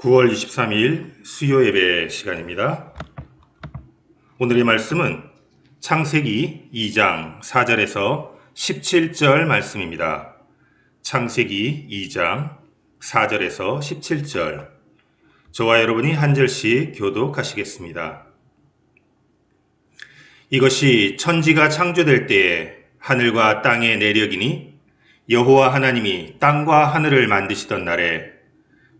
9월 23일 수요 예배 시간입니다. 오늘의 말씀은 창세기 2장 4절에서 17절 말씀입니다. 창세기 2장 4절에서 17절. 저와 여러분이 한 절씩 교독하시겠습니다. 이것이 천지가 창조될 때에 하늘과 땅의 내력이니 여호와 하나님이 땅과 하늘을 만드시던 날에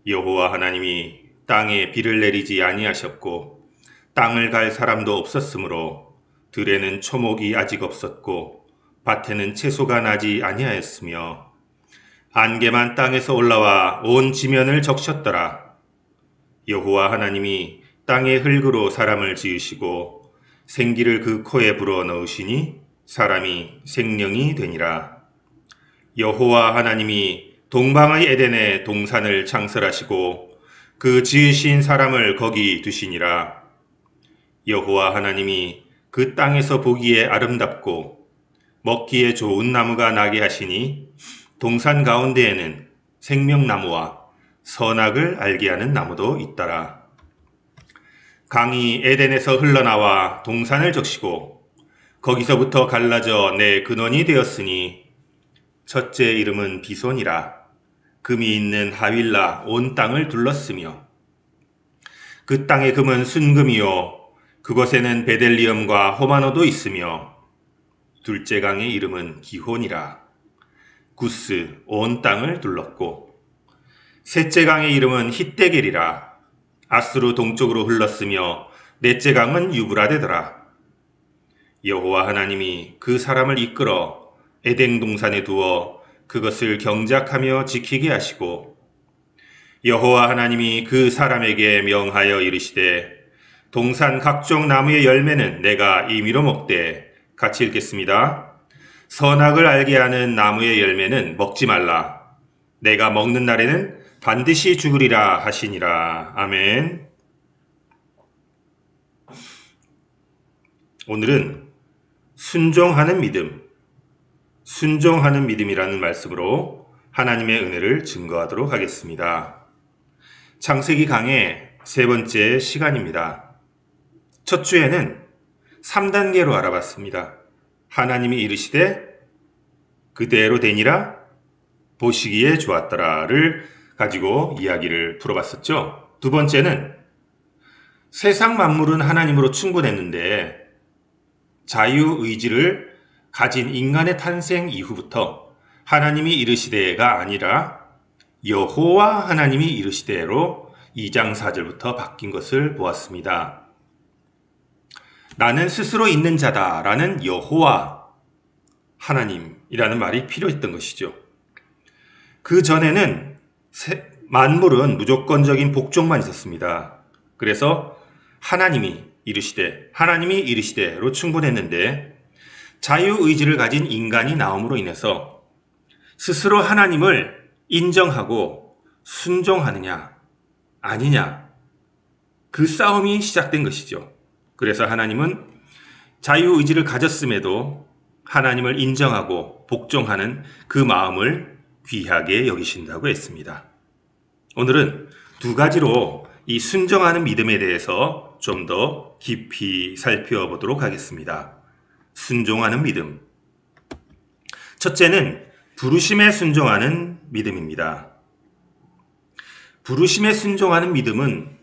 여호와 하나님이 땅에 비를 내리지 아니하셨고 땅을 갈 사람도 없었으므로 들에는 초목이 아직 없었고 밭에는 채소가 나지 아니하였으며 안개만 땅에서 올라와 온 지면을 적셨더라. 여호와 하나님이 땅의 흙으로 사람을 지으시고 생기를 그 코에 불어 넣으시니 사람이 생명이 되니라. 여호와 하나님이 동방의 에덴에 동산을 창설하시고 그 지으신 사람을 거기 두시니라. 여호와 하나님이 그 땅에서 보기에 아름답고 먹기에 좋은 나무가 나게 하시니 동산 가운데에는 생명나무와 선악을 알게 하는 나무도 있더라. 강이 에덴에서 흘러나와 동산을 적시고 거기서부터 갈라져 내 근원이 되었으니 첫째 이름은 비손이라. 금이 있는 하윌라 온 땅을 둘렀으며 그 땅의 금은 순금이요 그곳에는 베델리엄과 호마노도 있으며 둘째 강의 이름은 기혼이라. 구스 온 땅을 둘렀고 셋째 강의 이름은 hit데겔이라. 아수르 동쪽으로 흘렀으며 넷째 강은 유브라데더라. 여호와 하나님이 그 사람을 이끌어 에덴 동산에 두어 그것을 경작하며 지키게 하시고 여호와 하나님이 그 사람에게 명하여 이르시되 동산 각종 나무의 열매는 내가 임의로 먹되. 같이 읽겠습니다. 선악을 알게 하는 나무의 열매는 먹지 말라. 내가 먹는 날에는 반드시 죽으리라 하시니라. 아멘. 오늘은 순종하는 믿음이라는 말씀으로 하나님의 은혜를 증거하도록 하겠습니다. 창세기 강의 세 번째 시간입니다. 첫 주에는 3단계로 알아봤습니다. 하나님이 이르시되 그대로 되니라 보시기에 좋았더라를 가지고 이야기를 풀어봤었죠. 두 번째는 세상 만물은 하나님으로 충분했는데 자유의지를 가진 인간의 탄생 이후부터 하나님이 이르시되가 아니라 여호와 하나님이 이르시되로 2장 4절부터 바뀐 것을 보았습니다. 나는 스스로 있는 자다 라는 여호와 하나님이라는 말이 필요했던 것이죠. 그 전에는 만물은 무조건적인 복종만 있었습니다. 그래서 하나님이 이르시되로 충분했는데 자유의지를 가진 인간이 나옴으로 인해서 스스로 하나님을 인정하고 순종하느냐 아니냐 그 싸움이 시작된 것이죠. 그래서 하나님은 자유의지를 가졌음에도 하나님을 인정하고 복종하는 그 마음을 귀하게 여기신다고 했습니다. 오늘은 두 가지로 이 순종하는 믿음에 대해서 좀 더 깊이 살펴보도록 하겠습니다. 순종하는 믿음. 첫째는 부르심에 순종하는 믿음입니다. 부르심에 순종하는 믿음은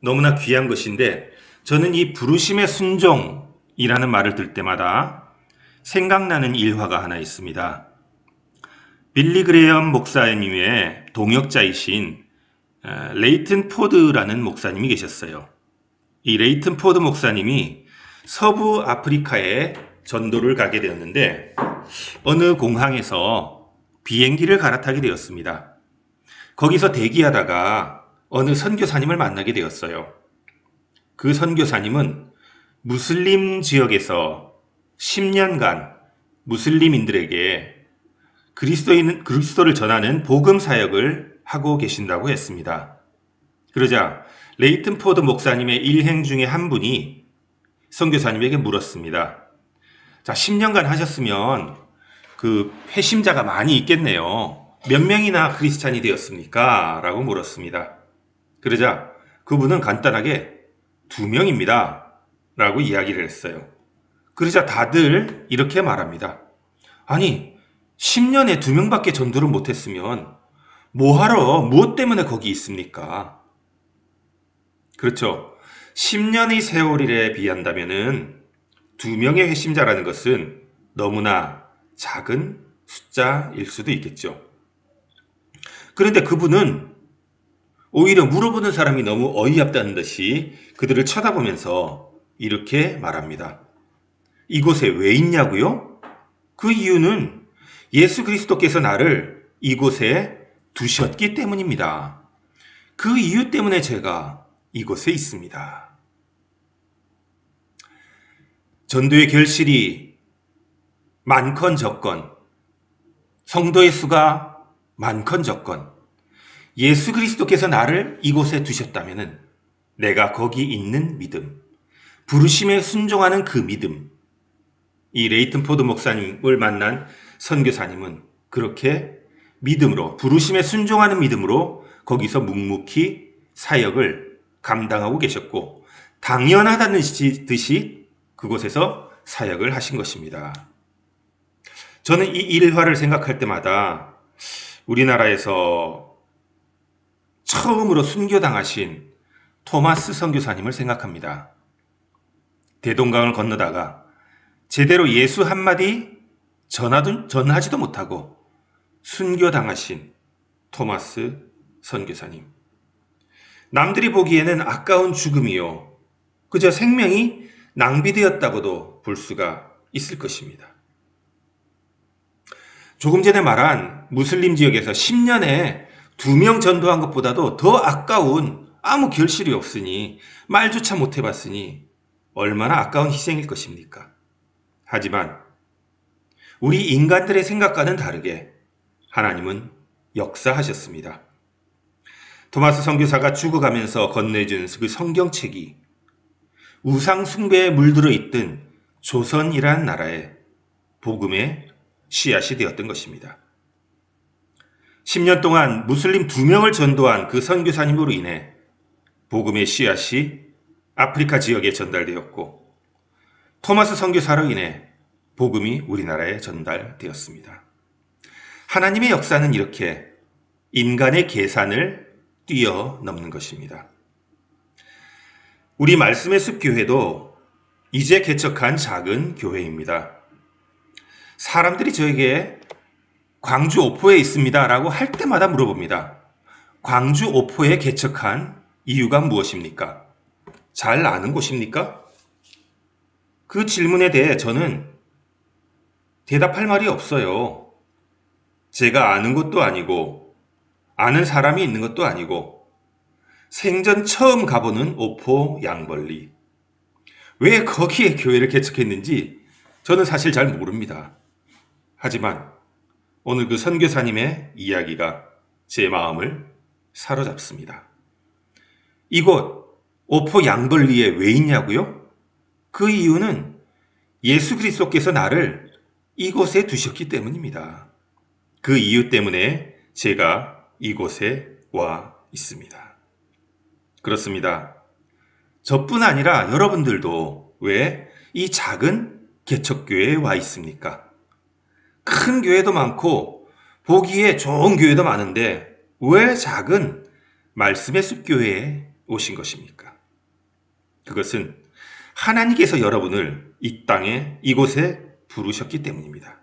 너무나 귀한 것인데 저는 이 부르심에 순종이라는 말을 들 때마다 생각나는 일화가 하나 있습니다. 빌리 그레엄 목사님의 동역자이신 레이튼 포드라는 목사님이 계셨어요. 이 레이튼 포드 목사님이 서부 아프리카에 전도를 가게 되었는데 어느 공항에서 비행기를 갈아타게 되었습니다. 거기서 대기하다가 어느 선교사님을 만나게 되었어요. 그 선교사님은 무슬림 지역에서 10년간 무슬림인들에게 그리스도를 전하는 복음 사역을 하고 계신다고 했습니다. 그러자 레이튼 포드 목사님의 일행 중에 한 분이 선교사님에게 물었습니다. 자, 10년간 하셨으면 그 회심자가 많이 있겠네요. 몇 명이나 크리스찬이 되었습니까? 라고 물었습니다. 그러자 그분은 간단하게 2명입니다. 라고 이야기를 했어요. 그러자 다들 이렇게 말합니다. 아니, 10년에 2명밖에 전도를 못했으면 뭐하러, 무엇 때문에 거기 있습니까? 그렇죠. 10년의 세월일에 비한다면은 2명의 회심자라는 것은 너무나 작은 숫자일 수도 있겠죠. 그런데 그분은 오히려 물어보는 사람이 너무 어이없다는 듯이 그들을 쳐다보면서 이렇게 말합니다. 이곳에 왜 있냐고요? 그 이유는 예수 그리스도께서 나를 이곳에 두셨기 때문입니다. 그 이유 때문에 제가 이곳에 있습니다. 전도의 결실이 많건 적건, 성도의 수가 많건 적건, 예수 그리스도께서 나를 이곳에 두셨다면 내가 거기 있는 믿음, 부르심에 순종하는 그 믿음, 이 레이튼 포드 목사님을 만난 선교사님은 그렇게 믿음으로, 부르심에 순종하는 믿음으로 거기서 묵묵히 사역을 감당하고 계셨고 당연하다는 듯이 그곳에서 사역을 하신 것입니다. 저는 이 일화를 생각할 때마다 우리나라에서 처음으로 순교당하신 토마스 선교사님을 생각합니다. 대동강을 건너다가 제대로 예수 한마디 전하지도 못하고 순교당하신 토마스 선교사님. 남들이 보기에는 아까운 죽음이요, 그저 생명이 낭비되었다고도 볼 수가 있을 것입니다. 조금 전에 말한 무슬림 지역에서 10년에 2명 전도한 것보다도 더 아까운 아무 결실이 없으니, 말조차 못해봤으니 얼마나 아까운 희생일 것입니까? 하지만 우리 인간들의 생각과는 다르게 하나님은 역사하셨습니다. 토마스 선교사가 죽어가면서 건네준 그 성경책이 우상 숭배에 물들어 있던 조선이란 나라에 복음의 씨앗이 되었던 것입니다. 10년 동안 무슬림 2명을 전도한 그 선교사님으로 인해 복음의 씨앗이 아프리카 지역에 전달되었고, 토마스 선교사로 인해 복음이 우리나라에 전달되었습니다. 하나님의 역사는 이렇게 인간의 계산을 뛰어넘는 것입니다. 우리 말씀의 숲 교회도 이제 개척한 작은 교회입니다. 사람들이 저에게 광주 오포에 있습니다 라고 할 때마다 물어봅니다. 광주 오포에 개척한 이유가 무엇입니까? 잘 아는 곳입니까? 그 질문에 대해 저는 대답할 말이 없어요. 제가 아는 것도 아니고 아는 사람이 있는 것도 아니고 생전 처음 가보는 오포 양벌리. 왜 거기에 교회를 개척했는지 저는 사실 잘 모릅니다. 하지만 오늘 그 선교사님의 이야기가 제 마음을 사로잡습니다. 이곳 오포 양벌리에 왜 있냐고요? 그 이유는 예수 그리스도께서 나를 이곳에 두셨기 때문입니다. 그 이유 때문에 제가 이곳에 와 있습니다. 그렇습니다. 저뿐 아니라 여러분들도 왜 이 작은 개척교회에 와 있습니까? 큰 교회도 많고 보기에 좋은 교회도 많은데 왜 작은 말씀의 숲교회에 오신 것입니까? 그것은 하나님께서 여러분을 이 땅에 이곳에 부르셨기 때문입니다.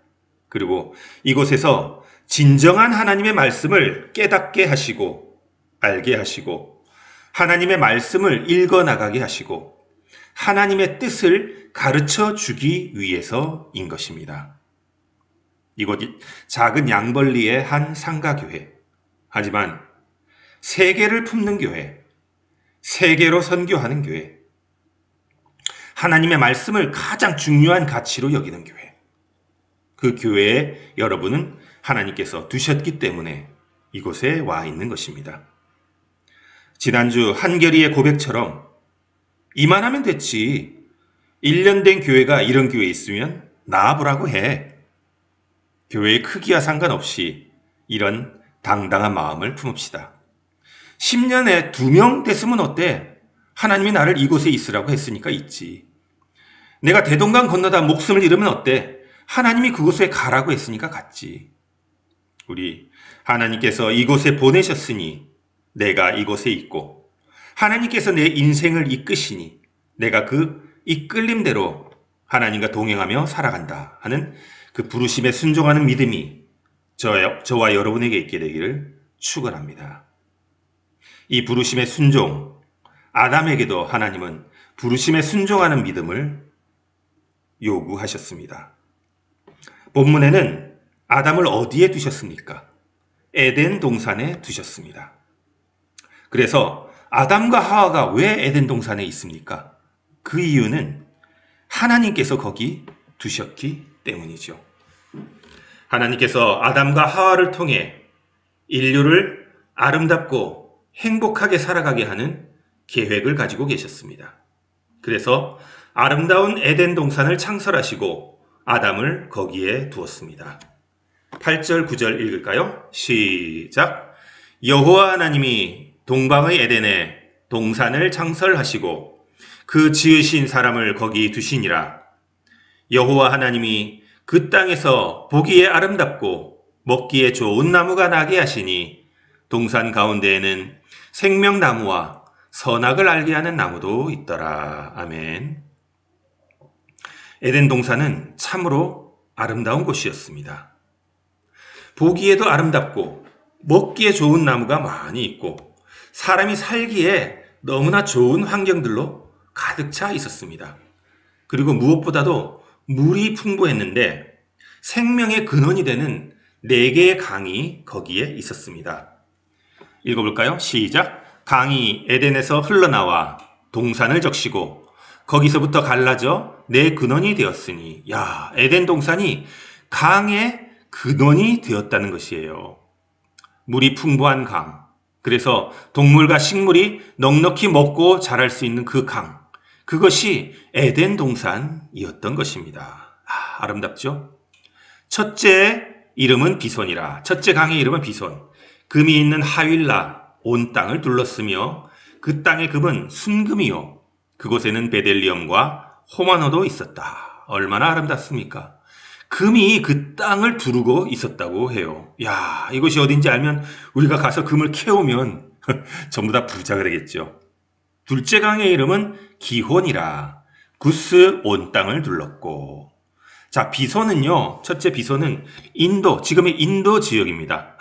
그리고 이곳에서 진정한 하나님의 말씀을 깨닫게 하시고 알게 하시고 하나님의 말씀을 읽어나가게 하시고 하나님의 뜻을 가르쳐 주기 위해서인 것입니다. 이곳이 작은 양벌리의 한 상가교회, 하지만 세계를 품는 교회, 세계로 선교하는 교회, 하나님의 말씀을 가장 중요한 가치로 여기는 교회, 그 교회에 여러분은 하나님께서 두셨기 때문에 이곳에 와 있는 것입니다. 지난주 한결이의 고백처럼 이만하면 됐지, 1년 된 교회가 이런 교회에 있으면 나와보라고 해. 교회의 크기와 상관없이 이런 당당한 마음을 품읍시다. 10년에 2명 됐으면 어때? 하나님이 나를 이곳에 있으라고 했으니까 있지. 내가 대동강 건너다 목숨을 잃으면 어때? 하나님이 그곳에 가라고 했으니까 갔지. 우리 하나님께서 이곳에 보내셨으니 내가 이곳에 있고, 하나님께서 내 인생을 이끄시니 내가 그 이끌림대로 하나님과 동행하며 살아간다 하는 그 부르심에 순종하는 믿음이 저와 여러분에게 있게 되기를 축원합니다. 이 부르심의 순종, 아담에게도 하나님은 부르심에 순종하는 믿음을 요구하셨습니다. 본문에는 아담을 어디에 두셨습니까? 에덴 동산에 두셨습니다. 그래서 아담과 하와가 왜 에덴 동산에 있습니까? 그 이유는 하나님께서 거기 두셨기 때문이죠. 하나님께서 아담과 하와를 통해 인류를 아름답고 행복하게 살아가게 하는 계획을 가지고 계셨습니다. 그래서 아름다운 에덴 동산을 창설하시고 아담을 거기에 두었습니다. 8절 9절 읽을까요? 시작. 여호와 하나님이 동방의 에덴에 동산을 창설하시고 그 지으신 사람을 거기 두시니라. 여호와 하나님이 그 땅에서 보기에 아름답고 먹기에 좋은 나무가 나게 하시니 동산 가운데에는 생명나무와 선악을 알게 하는 나무도 있더라. 아멘. 에덴 동산은 참으로 아름다운 곳이었습니다. 보기에도 아름답고 먹기에 좋은 나무가 많이 있고 사람이 살기에 너무나 좋은 환경들로 가득 차 있었습니다. 그리고 무엇보다도 물이 풍부했는데 생명의 근원이 되는 4개의 강이 거기에 있었습니다. 읽어볼까요? 시작. 강이 에덴에서 흘러나와 동산을 적시고 거기서부터 갈라져 내 근원이 되었으니, 야, 에덴 동산이 강의 근원이 되었다는 것이에요. 물이 풍부한 강. 그래서 동물과 식물이 넉넉히 먹고 자랄 수 있는 그 강. 그것이 에덴 동산이었던 것입니다. 아름답죠? 첫째 이름은 비손이라. 첫째 강의 이름은 비손. 금이 있는 하윌라 온 땅을 둘렀으며 그 땅의 금은 순금이요. 그곳에는 베델리엄과 호마노도 있었다. 얼마나 아름답습니까? 금이 그 땅을 두르고 있었다고 해요. 야, 이곳이 어딘지 알면 우리가 가서 금을 캐오면 전부 다 부자가 되겠죠. 둘째 강의 이름은 기혼이라. 구스 온 땅을 둘렀고. 자, 비손은요. 첫째 비손은 인도, 지금의 인도 지역입니다.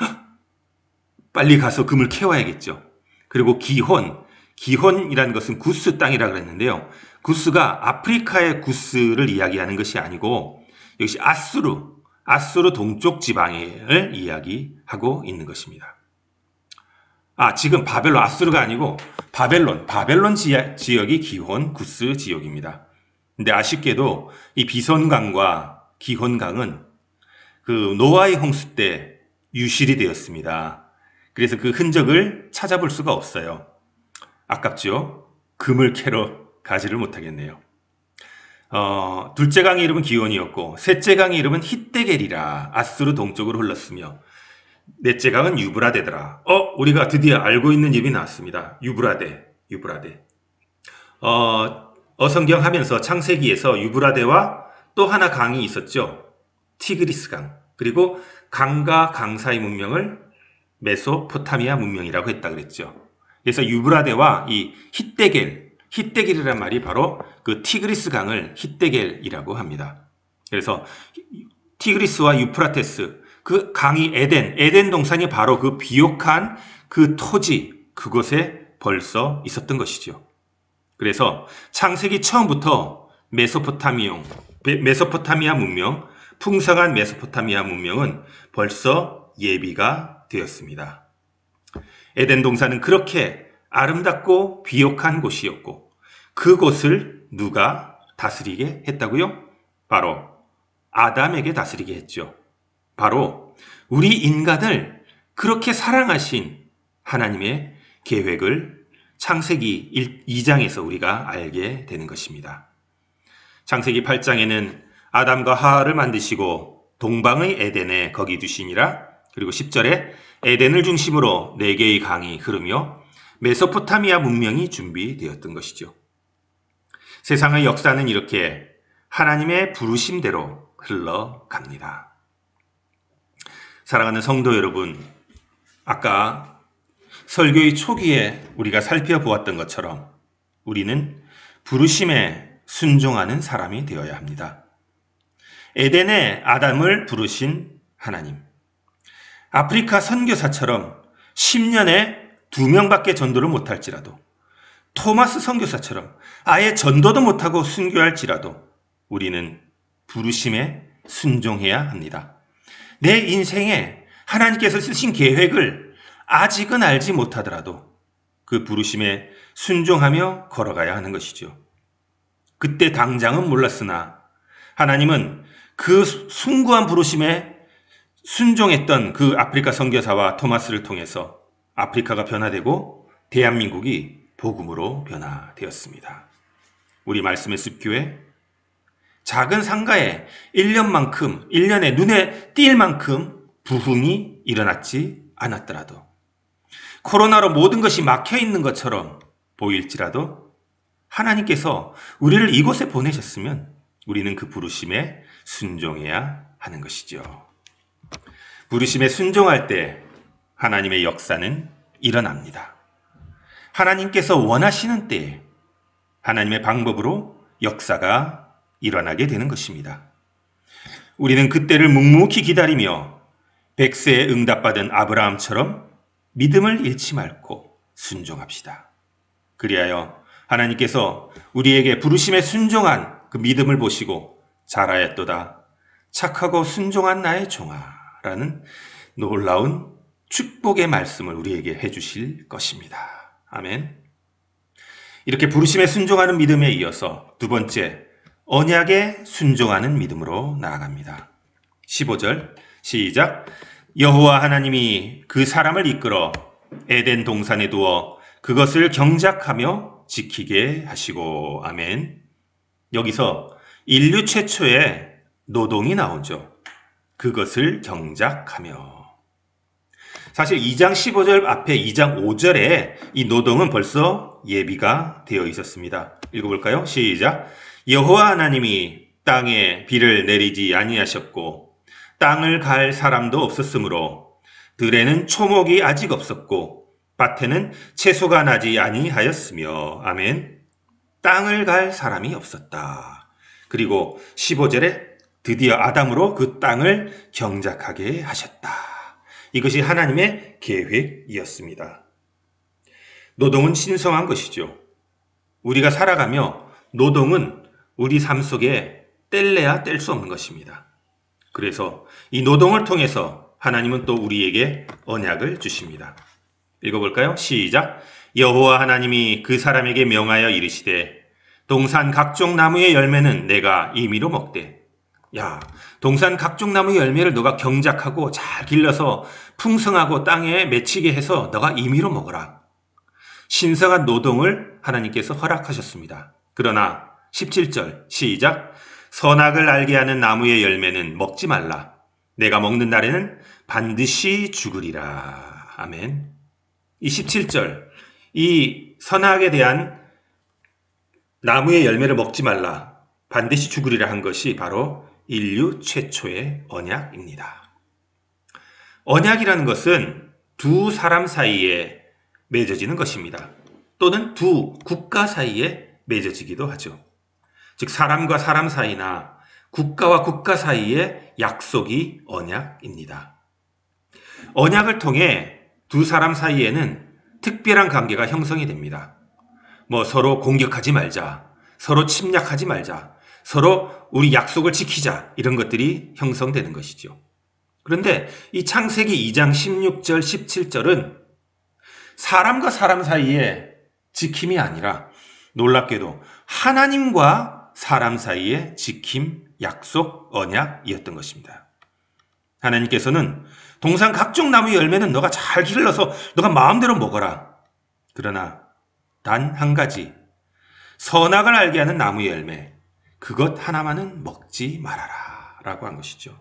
빨리 가서 금을 캐와야겠죠. 그리고 기혼이라는 것은 구스 땅이라 그랬는데요. 구스가 아프리카의 구스를 이야기하는 것이 아니고 역시 아수르 동쪽 지방을 이야기하고 있는 것입니다. 지금 바벨론, 아수르가 아니고 바벨론 지역이 기혼, 구스 지역입니다. 근데 아쉽게도 이 비손강과 기혼강은 그 노아의 홍수 때 유실이 되었습니다. 그래서 그 흔적을 찾아볼 수가 없어요. 아깝죠? 금을 캐러 가지를 못하겠네요. 둘째 강의 이름은 기온이었고 셋째 강의 이름은 hitdegel이라. 아수르 동쪽으로 흘렀으며 넷째 강은 유브라데더라. 우리가 드디어 알고 있는 이름이 나왔습니다. 유브라데. 어성경 하면서 창세기에서 유브라데와 또 하나 강이 있었죠. 티그리스 강. 그리고 강과 강 사이 문명을 메소포타미아 문명이라고 했다 그랬죠. 그래서 유브라데와 이 hitdegel이라는 말이 바로 그 티그리스 강을 hitdegel이라고 합니다. 그래서 티그리스와 유프라테스, 그 강이 에덴 동산이 바로 그 비옥한 그 토지, 그곳에 벌써 있었던 것이죠. 그래서 창세기 처음부터 메소포타미아 문명, 풍성한 메소포타미아 문명은 벌써 예비가 되었습니다. 에덴 동산은 그렇게 아름답고 비옥한 곳이었고 그곳을 누가 다스리게 했다고요? 바로 아담에게 다스리게 했죠. 바로 우리 인간을 그렇게 사랑하신 하나님의 계획을 창세기 2장에서 우리가 알게 되는 것입니다. 창세기 8장에는 아담과 하와를 만드시고 동방의 에덴에 거기 두시니라. 그리고 10절에 에덴을 중심으로 4개의 강이 흐르며 메소포타미아 문명이 준비되었던 것이죠. 세상의 역사는 이렇게 하나님의 부르심대로 흘러갑니다. 사랑하는 성도 여러분, 아까 설교의 초기에 우리가 살펴보았던 것처럼 우리는 부르심에 순종하는 사람이 되어야 합니다. 에덴에 아담을 부르신 하나님, 아프리카 선교사처럼 10년에 2명밖에 전도를 못할지라도, 토마스 선교사처럼 아예 전도도 못하고 순교할지라도 우리는 부르심에 순종해야 합니다. 내 인생에 하나님께서 쓰신 계획을 아직은 알지 못하더라도 그 부르심에 순종하며 걸어가야 하는 것이죠. 그때 당장은 몰랐으나 하나님은 그 숭고한 부르심에 순종했던 그 아프리카 선교사와 토마스를 통해서 아프리카가 변화되고 대한민국이 복음으로 변화되었습니다. 우리 말씀의 습교회, 작은 상가에 1년에 눈에 띌 만큼 부흥이 일어났지 않았더라도, 코로나로 모든 것이 막혀 있는 것처럼 보일지라도 하나님께서 우리를 이곳에 보내셨으면 우리는 그 부르심에 순종해야 하는 것이죠. 부르심에 순종할 때 하나님의 역사는 일어납니다. 하나님께서 원하시는 때에 하나님의 방법으로 역사가 일어나게 되는 것입니다. 우리는 그때를 묵묵히 기다리며 백세에 응답받은 아브라함처럼 믿음을 잃지 말고 순종합시다. 그리하여 하나님께서 우리에게 부르심에 순종한 그 믿음을 보시고 잘하였도다, 착하고 순종한 나의 종아라는 놀라운 축복의 말씀을 우리에게 해주실 것입니다. 아멘. 이렇게 부르심에 순종하는 믿음에 이어서 두 번째, 언약에 순종하는 믿음으로 나아갑니다. 15절 시작. 여호와 하나님이 그 사람을 이끌어 에덴 동산에 두어 그것을 경작하며 지키게 하시고. 아멘. 여기서 인류 최초의 노동이 나오죠. 그것을 경작하며. 사실 2장 15절 앞에 2장 5절에 이 노동은 벌써 예비가 되어 있었습니다. 읽어볼까요? 시작. 여호와 하나님이 땅에 비를 내리지 아니하셨고 땅을 갈 사람도 없었으므로 들에는 초목이 아직 없었고 밭에는 채소가 나지 아니하였으며. 아멘. 땅을 갈 사람이 없었다. 그리고 15절에 드디어 아담으로 그 땅을 경작하게 하셨다. 이것이 하나님의 계획이었습니다. 노동은 신성한 것이죠. 우리가 살아가며 노동은 우리 삶 속에 뗄래야 뗄 수 없는 것입니다. 그래서 이 노동을 통해서 하나님은 또 우리에게 언약을 주십니다. 읽어볼까요? 시작. 여호와 하나님이 그 사람에게 명하여 이르시되 동산 각종 나무의 열매는 내가 임의로 먹되. 야, 동산 각종 나무의 열매를 너가 경작하고 잘 길러서 풍성하고 땅에 맺히게 해서 너가 임의로 먹어라. 신성한 노동을 하나님께서 허락하셨습니다. 그러나 17절 시작. 선악을 알게 하는 나무의 열매는 먹지 말라. 내가 먹는 날에는 반드시 죽으리라. 아멘. 이 17절, 이 선악에 대한 나무의 열매를 먹지 말라, 반드시 죽으리라 한 것이 바로 인류 최초의 언약입니다. 언약이라는 것은 두 사람 사이에 맺어지는 것입니다. 또는 두 국가 사이에 맺어지기도 하죠. 즉 사람과 사람 사이나 국가와 국가 사이의 약속이 언약입니다. 언약을 통해 두 사람 사이에는 특별한 관계가 형성이 됩니다. 서로 공격하지 말자, 서로 침략하지 말자, 서로 우리 약속을 지키자, 이런 것들이 형성되는 것이죠. 그런데 이 창세기 2장 16절 17절은 사람과 사람 사이의 지킴이 아니라 놀랍게도 하나님과 사람 사이의 지킴, 약속, 언약이었던 것입니다. 하나님께서는 동산 각종 나무 열매는 너가 잘 길러서 너가 마음대로 먹어라. 그러나 단 한 가지, 선악을 알게 하는 나무의 열매, 그것 하나만은 먹지 말아라 라고 한 것이죠.